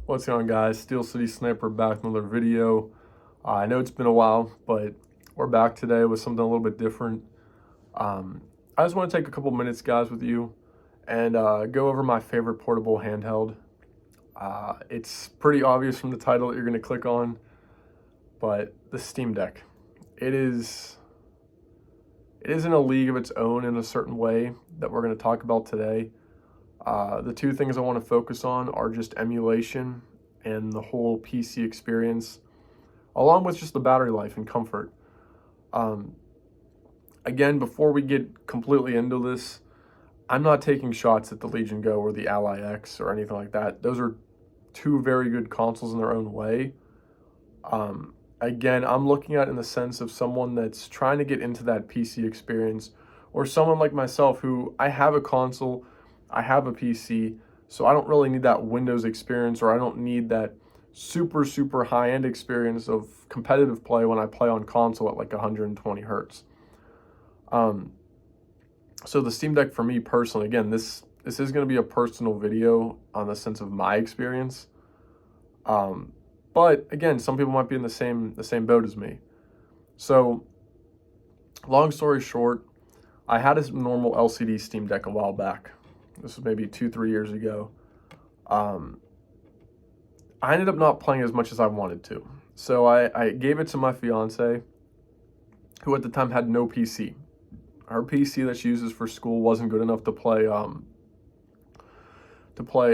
What's going on, guys? Steel City Sniper back with another video. I know it's been a while, but we're back today with something a little bit different. I just want to take a couple minutes, guys, with you and go over my favorite portable handheld. It's pretty obvious from the title that you're going to click on, but the Steam Deck. It is in a league of its own in a certain way that we're going to talk about today. The two things I want to focus on are just emulation and the whole PC experience, along with just the battery life and comfort. Again, before we get completely into this, I'm not taking shots at the Legion Go or the Ally X or anything like that. Those are two very good consoles in their own way. Again, I'm looking at it in the sense of someone that's trying to get into that PC experience, or someone like myself who I have a console, I have a PC, so I don't really need that Windows experience, or I don't need that super high-end experience of competitive play when I play on console at like 120 hertz. So the Steam Deck for me personally, again, this is going to be a personal video on the sense of my experience. But again, some people might be in the same boat as me. So long story short, I had a normal LCD Steam Deck a while back. This was maybe 2-3 years ago. I ended up not playing as much as I wanted to. So I gave it to my fiance, who at the time had no PC. Her PC that she uses for school wasn't good enough to play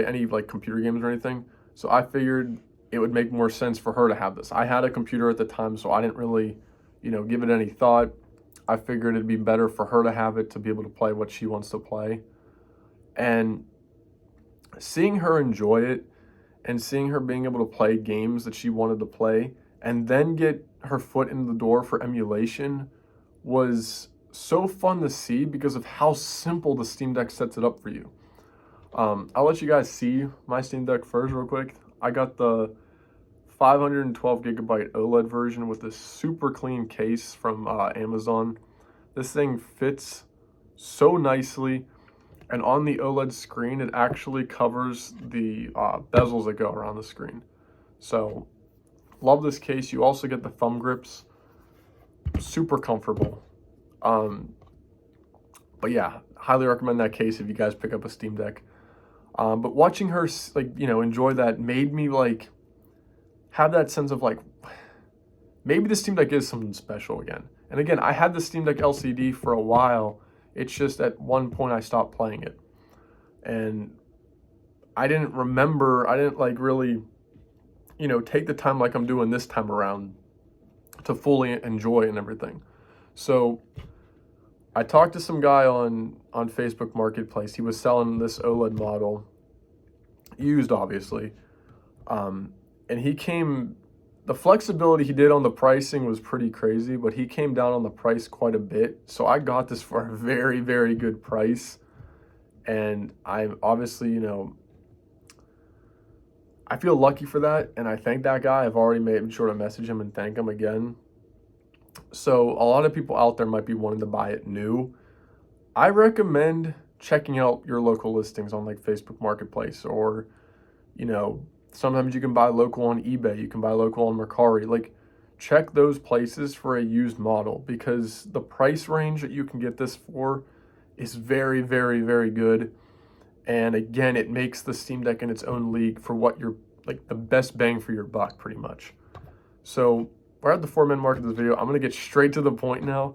any like computer games or anything. So I figured it would make more sense for her to have this. I had a computer at the time, so I didn't really, give it any thought. I figured it'd be better for her to have it to be able to play what she wants to play. And seeing her enjoy it and seeing her being able to play games that she wanted to play and then get her foot in the door for emulation was so fun to see because of how simple the Steam Deck sets it up for you. I'll let you guys see my Steam Deck first real quick. I got the 512 gigabyte OLED version with this super clean case from Amazon. This thing fits so nicely. And on the OLED screen, it actually covers the bezels that go around the screen. So, love this case. You also get the thumb grips. Super comfortable. But yeah, highly recommend that case if you guys pick up a Steam Deck. But watching her, enjoy that made me, have that sense of, maybe the Steam Deck is something special again. And again, I had the Steam Deck LCD for a while. It's just at one point I stopped playing it. And I didn't really, take the time like I'm doing this time around to fully enjoy and everything. So I talked to some guy on Facebook Marketplace. He was selling this OLED model, used obviously. And the flexibility he did on the pricing was pretty crazy, but he came down on the price quite a bit. So I got this for a very good price. And I'm obviously, I feel lucky for that. And I thank that guy. I've already made sure to message him and thank him again. So a lot of people out there might be wanting to buy it new. I recommend checking out your local listings on Facebook Marketplace, or, sometimes you can buy local on eBay, you can buy local on Mercari. Check those places for a used model, because the price range that you can get this for is very good. And again, it makes the Steam Deck in its own league for what you're, the best bang for your buck, pretty much. So we're at the 4-minute mark of this video. I'm going to get straight to the point now.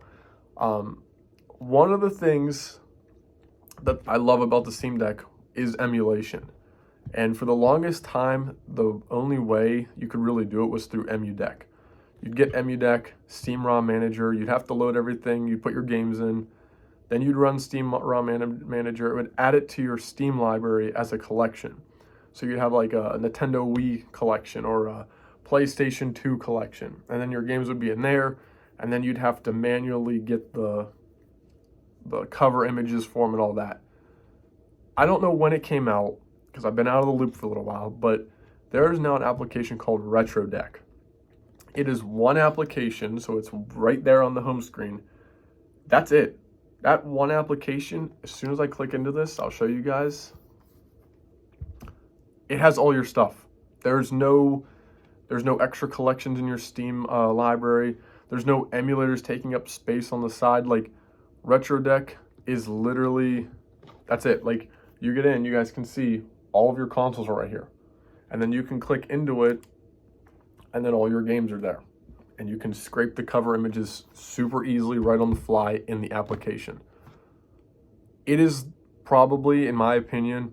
One of the things that I love about the Steam Deck is emulation. And for the longest time, the only way you could really do it was through EmuDeck. You'd get EmuDeck, Steam ROM Manager, you'd have to load everything, you'd put your games in, then you'd run Steam ROM Manager, it would add it to your Steam library as a collection. So you'd have a Nintendo Wii collection or a PlayStation 2 collection, and then your games would be in there, and then you'd have to manually get the cover images for them and all that. I don't know when it came out, because I've been out of the loop for a little while, but there is now an application called RetroDeck. It is one application, so it's right there on the home screen. That's it. That one application, as soon as I click into this, I'll show you guys. It has all your stuff. There's no extra collections in your Steam library. There's no emulators taking up space on the side. Like, Retro Deck is literally, that's it. Like, you get in, you guys can see all of your consoles are right here. And then you can click into it, and then all your games are there. And you can scrape the cover images super easily right on the fly in the application. It is probably, in my opinion,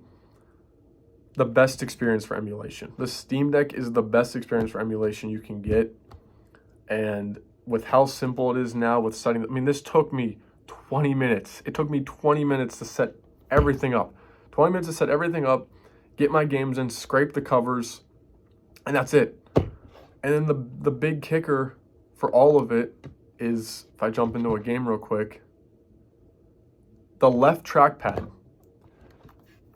the best experience for emulation. The Steam Deck is the best experience for emulation you can get. And with how simple it is now with setting, I mean, this took me 20 minutes. It took me 20 minutes to set everything up. 20 minutes to set everything up, get my games in, scrape the covers, and that's it. And then the big kicker for all of it is, if I jump into a game real quick, the left trackpad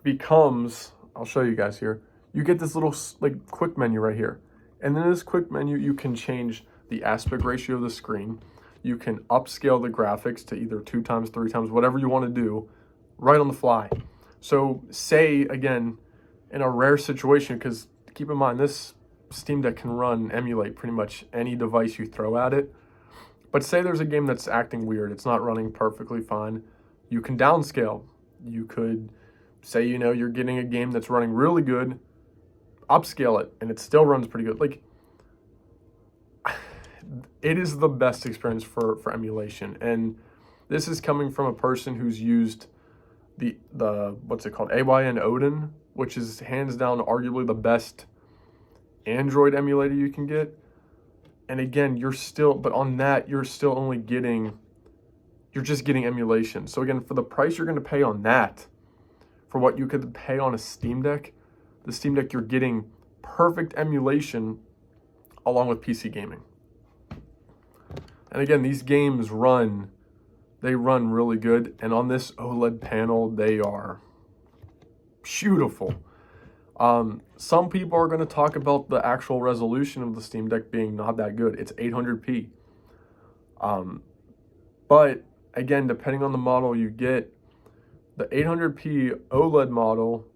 becomes, I'll show you guys here, you get this little like quick menu right here. And in this quick menu, you can change the aspect ratio of the screen. You can upscale the graphics to either 2 times, 3 times, whatever you want to do, right on the fly. So say, again, in a rare situation, because keep in mind, this Steam Deck can emulate pretty much any device you throw at it. But say there's a game that's acting weird, it's not running perfectly fine, you can downscale. You could say, you're getting a game that's running really good, upscale it, and it still runs pretty good. Like, it is the best experience for emulation. And this is coming from a person who's used the what's it called, AYN Odin, which is hands down arguably the best Android emulator you can get. And again, but on that, you're still only you're just getting emulation. So again, for the price you're going to pay on that, for what you could pay on a Steam Deck, the Steam Deck, you're getting perfect emulation along with PC gaming. And again, these games run really good. And on this OLED panel, they are beautiful. Some people are going to talk about the actual resolution of the Steam Deck being not that good. It's 800p. But again, depending on the model you get, the 800p OLED model,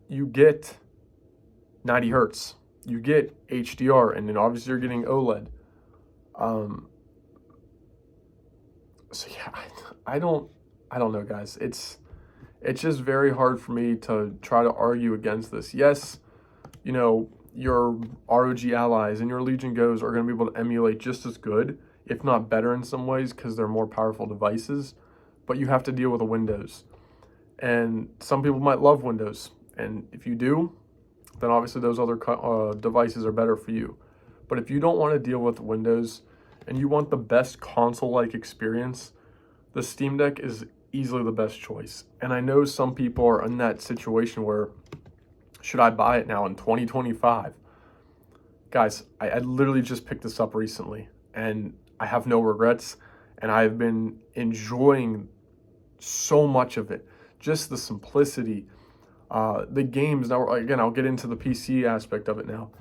you get 90 hertz. You get HDR, and then obviously you're getting OLED. So yeah, I don't know, guys. It's just very hard for me to try to argue against this. Yes, your ROG allies and your Legion Go's are going to be able to emulate just as good, if not better in some ways, because they're more powerful devices. But you have to deal with the Windows. And some people might love Windows. And if you do, then obviously those other devices are better for you. But if you don't want to deal with Windows and you want the best console-like experience, the Steam Deck is easily the best choice. And I know some people are in that situation where, should I buy it now in 2025? Guys, I literally just picked this up recently, and I have no regrets, and I've been enjoying so much of it. Just the simplicity, the games. Now, again, I'll get into the PC aspect of it now.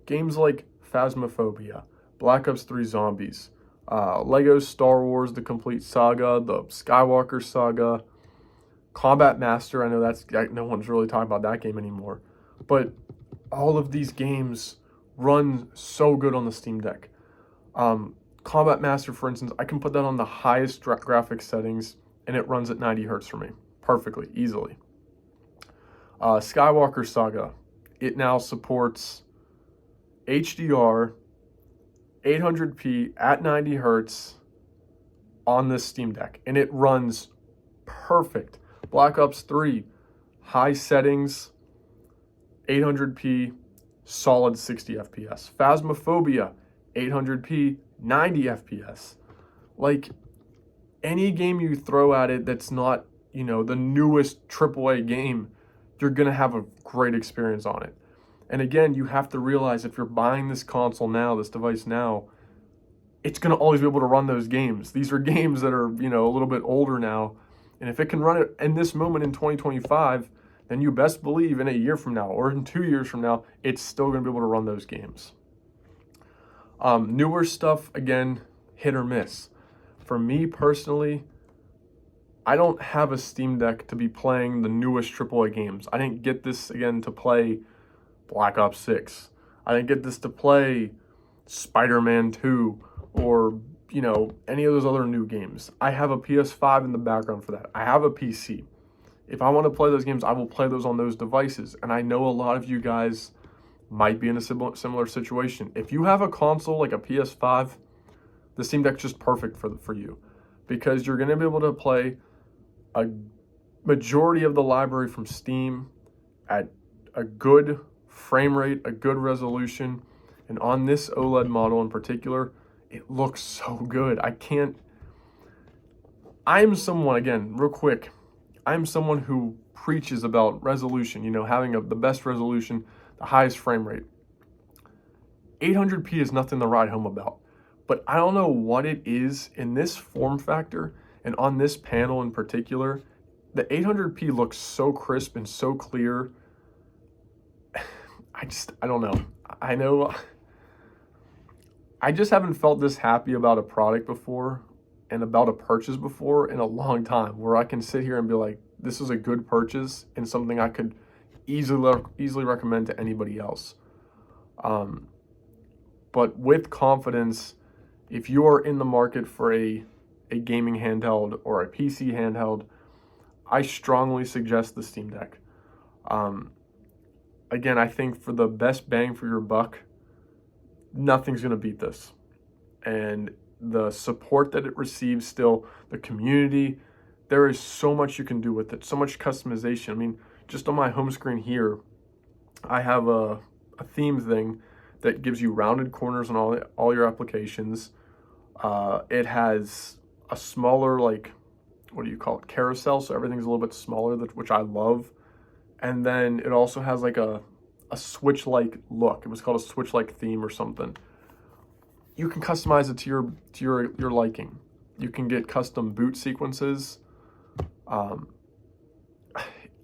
Games like Phasmophobia, Black Ops 3 Zombies, Lego Star Wars The Complete Saga, the Skywalker Saga, Combat Master. I know no one's really talking about that game anymore, but all of these games run so good on the Steam Deck. Combat Master, for instance, I can put that on the highest graphics settings, and it runs at 90 hertz for me perfectly, easily. Skywalker Saga, it now supports HDR, 800p at 90 hertz on this Steam Deck, and it runs perfect. Black Ops 3, high settings, 800p, solid 60 FPS. Phasmophobia, 800p, 90 FPS. Like, any game you throw at it that's not, the newest AAA game, you're going to have a great experience on it. And again, you have to realize, if you're buying this console now, this device now, it's going to always be able to run those games. These are games that are, a little bit older now. And if it can run it in this moment in 2025, then you best believe in a year from now or in 2 years from now, it's still going to be able to run those games. Newer stuff, again, hit or miss. For me personally, I don't have a Steam Deck to be playing the newest AAA games. I didn't get this, again, to play Black Ops 6. I didn't get this to play Spider-Man 2 or, you know, any of those other new games. I have a PS5 in the background for that. I have a PC. If I want to play those games, I will play those on those devices. And I know a lot of you guys might be in a similar situation. If you have a console like a PS5, the Steam Deck's just perfect for you, because you're going to be able to play a majority of the library from Steam at a good frame rate, a good resolution, and on this OLED model in particular, it looks so good. I'm someone, again, real quick, I'm someone who preaches about resolution, you know, having the best resolution, the highest frame rate. 800p is nothing to write home about, but I don't know what it is in this form factor and on this panel in particular. The 800p looks so crisp and so clear. I don't know. I just haven't felt this happy about a product before and about a purchase before in a long time, where I can sit here and be like, this is a good purchase and something I could easily recommend to anybody else. But with confidence, if you are in the market for a gaming handheld or a PC handheld, I strongly suggest the Steam Deck. Again, I think for the best bang for your buck, nothing's going to beat this. And the support that it receives still, the community, there is so much you can do with it, so much customization. I mean, just on my home screen here, I have a theme thing that gives you rounded corners on all your applications. It has a smaller, like, what do you call it, carousel, so everything's a little bit smaller, which I love. And then it also has like a Switch-like look. It was called a Switch-like theme or something. You can customize it to your liking. You can get custom boot sequences. I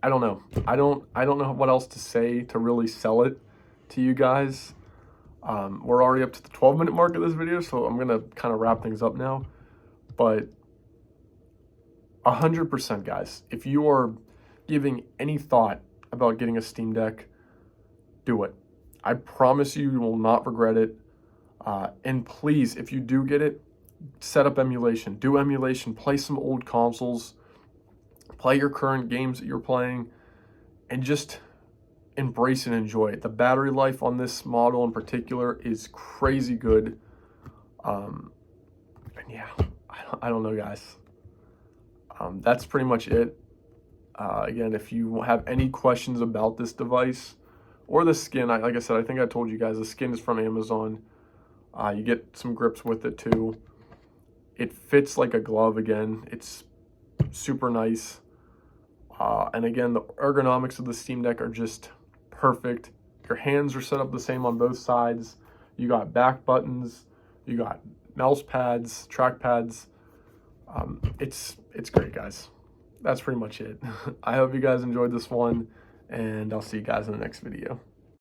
don't know. I don't know what else to say to really sell it to you guys. We're already up to the 12-minute mark of this video, so I'm gonna kind of wrap things up now. But 100%, guys, if you are giving any thought about getting a Steam Deck, do it. I promise you will not regret it. And please, if you do get it, set up emulation. Do emulation. Play some old consoles. Play your current games that you're playing. And just embrace and enjoy it. The battery life on this model in particular is crazy good. And yeah, I don't know, guys. That's pretty much it. Again, if you have any questions about this device or the skin, like I said, I think I told you guys, the skin is from Amazon. You get some grips with it too. It fits like a glove again. It's super nice. And again, the ergonomics of the Steam Deck are just perfect. Your hands are set up the same on both sides. You got back buttons. You got mouse pads, track pads. It's great, guys. That's pretty much it. I hope you guys enjoyed this one, and I'll see you guys in the next video.